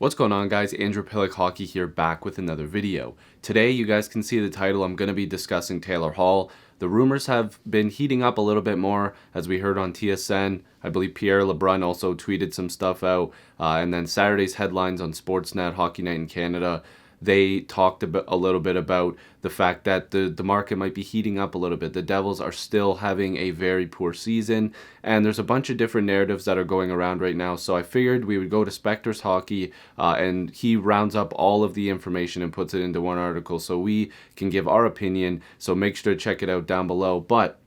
What's going on, guys? Andrew Piluk Hockey here, back with another video. Today, you guys can see the title. I'm going to be discussing Taylor Hall. The rumors have been heating up a little bit more, as we heard on TSN. I believe Pierre LeBrun also tweeted some stuff out. And then Saturday's headlines on Sportsnet, Hockey Night in Canada, they talked a little bit about the fact that the market might be heating up a little bit. The Devils are still having a very poor season, and there's a bunch of different narratives that are going around right now. So I figured we would go to Spector's Hockey, and he rounds up all of the information and puts it into one article so we can give our opinion. So make sure to check it out down below. But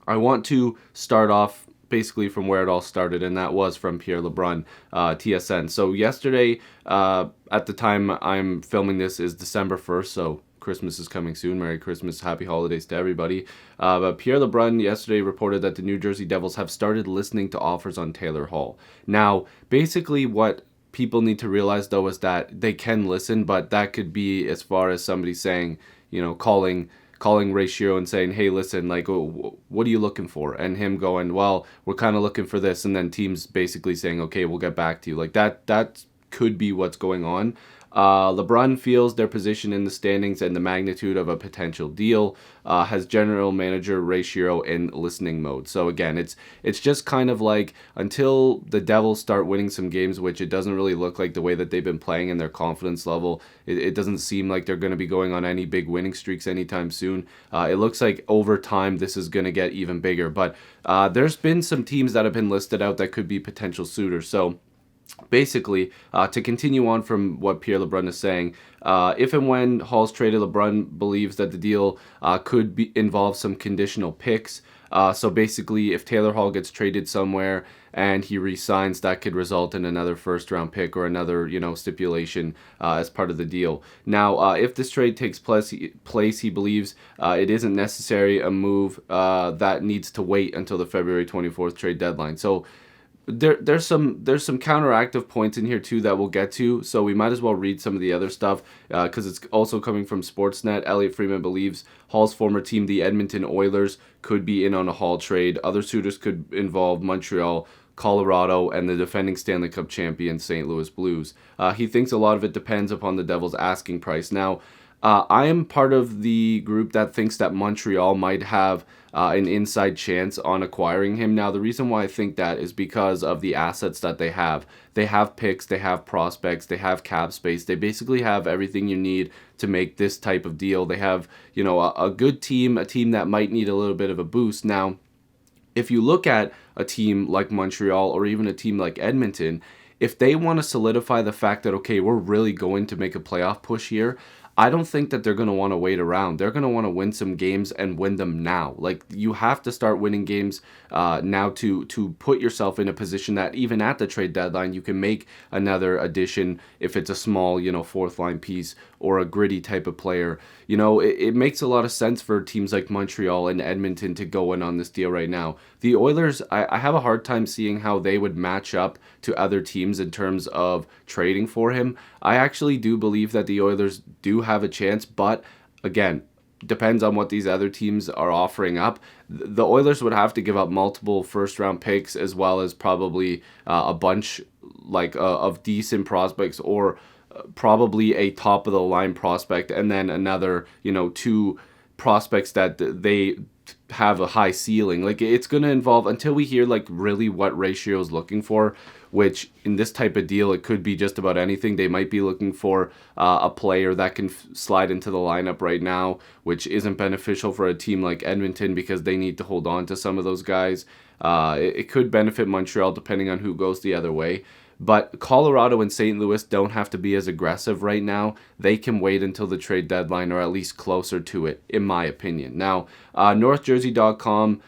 I want to start off basically from where it all started, and that was from Pierre LeBrun, TSN. So yesterday, at the time I'm filming this, is December 1st, so Christmas is coming soon. Merry Christmas, happy holidays to everybody. But Pierre LeBrun yesterday reported that the New Jersey Devils have started listening to offers on Taylor Hall. Now, basically what people need to realize, though, is that they can listen, but that could be as far as somebody saying, calling Ray Shero and saying, hey, listen, like, what are you looking for? And him going, well, we're kind of looking for this. And then teams basically saying, okay, we'll get back to you. Like, that could be what's going on. LeBrun feels their position in the standings and the magnitude of a potential deal has general manager Ray Shero in listening mode. So again, it's just kind of like, until the Devils start winning some games, which it doesn't really look like the way that they've been playing and their confidence level, it doesn't seem like they're going to be going on any big winning streaks anytime soon. It looks like over time this is going to get even bigger. But there's been some teams that have been listed out that could be potential suitors. So basically, to continue on from what Pierre LeBrun is saying, if and when Hall's traded, LeBrun believes that the deal could involve some conditional picks. So basically, if Taylor Hall gets traded somewhere and he re-signs, that could result in another first-round pick or another, stipulation as part of the deal. Now, if this trade takes place, he believes it isn't necessary a move that needs to wait until the February 24th trade deadline. So there's some counteractive points in here too that we'll get to, so we might as well read some of the other stuff because it's also coming from Sportsnet. Elliot Friedman believes Hall's former team, the Edmonton Oilers, could be in on a Hall trade. Other suitors could involve Montreal, Colorado, and the defending Stanley Cup champion St. Louis Blues. He thinks a lot of it depends upon the Devils' asking price. Now, I am part of the group that thinks that Montreal might have an inside chance on acquiring him. Now, the reason why I think that is because of the assets that they have. They have picks, they have prospects, they have cap space. They basically have everything you need to make this type of deal. They have, a good team, a team that might need a little bit of a boost. Now, if you look at a team like Montreal or even a team like Edmonton, if they want to solidify the fact that, okay, we're really going to make a playoff push here, I don't think that they're going to want to wait around. They're going to want to win some games and win them now. Like, you have to start winning games now to put yourself in a position that even at the trade deadline, you can make another addition if it's a small, fourth line piece or a gritty type of player. It makes a lot of sense for teams like Montreal and Edmonton to go in on this deal right now. The Oilers, I have a hard time seeing how they would match up to other teams in terms of trading for him. I actually do believe that the Oilers do have a chance, but again, depends on what these other teams are offering up. The Oilers would have to give up multiple first-round picks as well as probably a bunch of decent prospects, or probably a top-of-the-line prospect, and then another, two prospects that they have a high ceiling. Like, it's going to involve, until we hear really what Ray Shero is looking for, which in this type of deal, it could be just about anything. They might be looking for a player that can slide into the lineup right now, which isn't beneficial for a team like Edmonton because they need to hold on to some of those guys. It could benefit Montreal depending on who goes the other way. But Colorado and St. Louis don't have to be as aggressive right now. They can wait until the trade deadline, or at least closer to it, in my opinion. Now, NorthJersey.com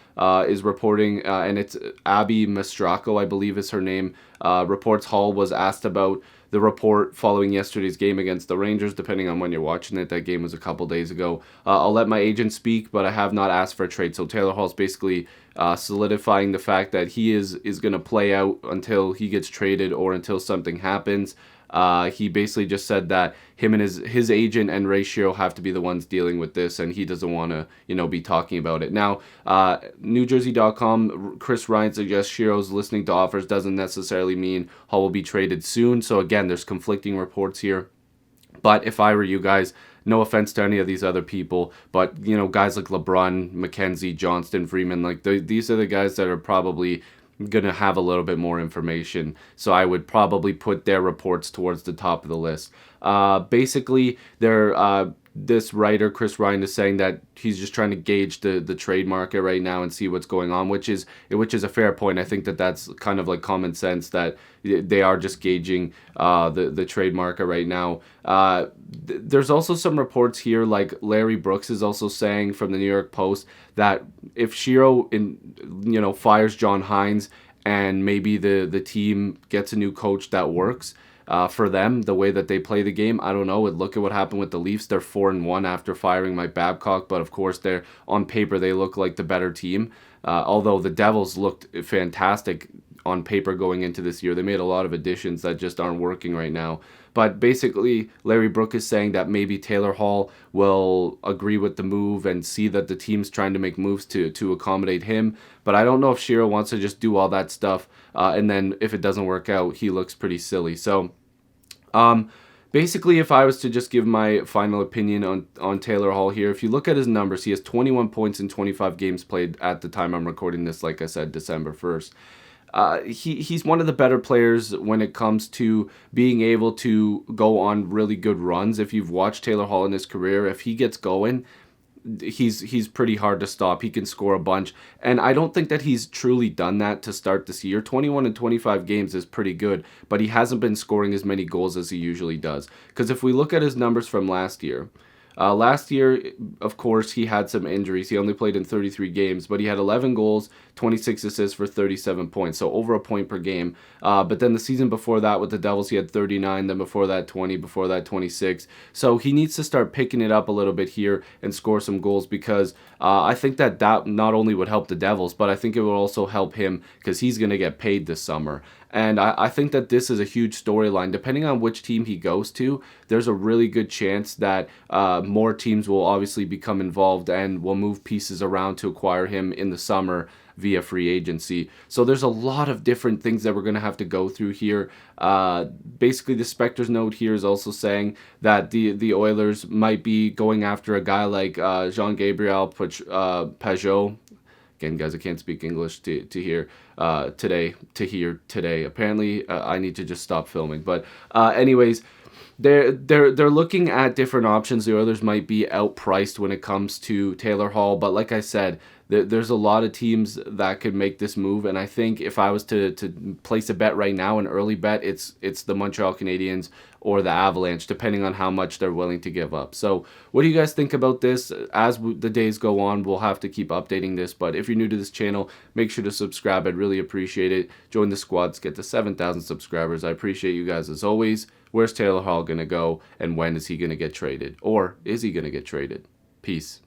is reporting, and it's Abby Mastracco, I believe is her name, reports Hall was asked about the report following yesterday's game against the Rangers. Depending on when you're watching it, that game was a couple days ago. I'll let my agent speak, but I have not asked for a trade. So Taylor Hall's basically solidifying the fact that he is going to play out until he gets traded or until something happens. He basically just said that him and his agent and Ray Shero have to be the ones dealing with this, and he doesn't want to, be talking about it. Now, NewJersey.com, Chris Ryan suggests Shero's listening to offers doesn't necessarily mean Hall will be traded soon. So again, there's conflicting reports here. But if I were you guys, no offense to any of these other people, but guys like LeBron, McKenzie, Johnston, Freeman, like these are the guys that are probably gonna have a little bit more information. So I would probably put their reports towards the top of the list. Basically, this writer, Chris Ryan, is saying that he's just trying to gauge the trade market right now and see what's going on, which is a fair point. I think that's kind of like common sense that they are just gauging the trade market right now. There's also some reports here, like Larry Brooks is also saying from the New York Post that if Shero fires John Hines and maybe the team gets a new coach that works for them, the way that they play the game, I don't know. Look at what happened with the Leafs. They're 4-1 after firing Mike Babcock, but of course they're on paper they look like the better team. Although the Devils looked fantastic on paper going into this year. They made a lot of additions that just aren't working right now. But basically, Larry Brook is saying that maybe Taylor Hall will agree with the move and see that the team's trying to make moves to accommodate him. But I don't know if Shero wants to just do all that stuff, and then if it doesn't work out, he looks pretty silly. So, basically, if I was to just give my final opinion on Taylor Hall here, if you look at his numbers, he has 21 points in 25 games played at the time I'm recording this, like I said, December 1st. He's one of the better players when it comes to being able to go on really good runs. If you've watched Taylor Hall in his career, if he gets going, he's pretty hard to stop. He can score a bunch, and I don't think that he's truly done that to start this year. 21 in 25 games is pretty good, but he hasn't been scoring as many goals as he usually does. Because if we look at his numbers from last year, of course, he had some injuries. He only played in 33 games, but he had 11 goals, 26 assists for 37 points, so over a point per game. But then the season before that with the Devils, he had 39, then before that 20, before that 26. So he needs to start picking it up a little bit here and score some goals, because I think that not only would help the Devils, but I think it will also help him because he's going to get paid this summer. And I think that this is a huge storyline. Depending on which team he goes to, there's a really good chance that more teams will obviously become involved and will move pieces around to acquire him in the summer via free agency. So there's a lot of different things that we're going to have to go through here. Basically, the Spectre's note here is also saying that the Oilers might be going after a guy like Jean-Gabriel Pageau. Again, guys, I can't speak English to hear today. Apparently, I need to just stop filming. But anyways, they're looking at different options. The Oilers might be outpriced when it comes to Taylor Hall, but like I said, there's a lot of teams that could make this move, and I think if I was to place a bet right now, an early bet, it's the Montreal Canadiens or the Avalanche, depending on how much they're willing to give up. So what do you guys think about this? As the days go on, we'll have to keep updating this, but if you're new to this channel, make sure to subscribe. I'd really appreciate it. Join the squads, get to 7,000 subscribers. I appreciate you guys as always. Where's Taylor Hall going to go, and when is he going to get traded? Or is he going to get traded? Peace.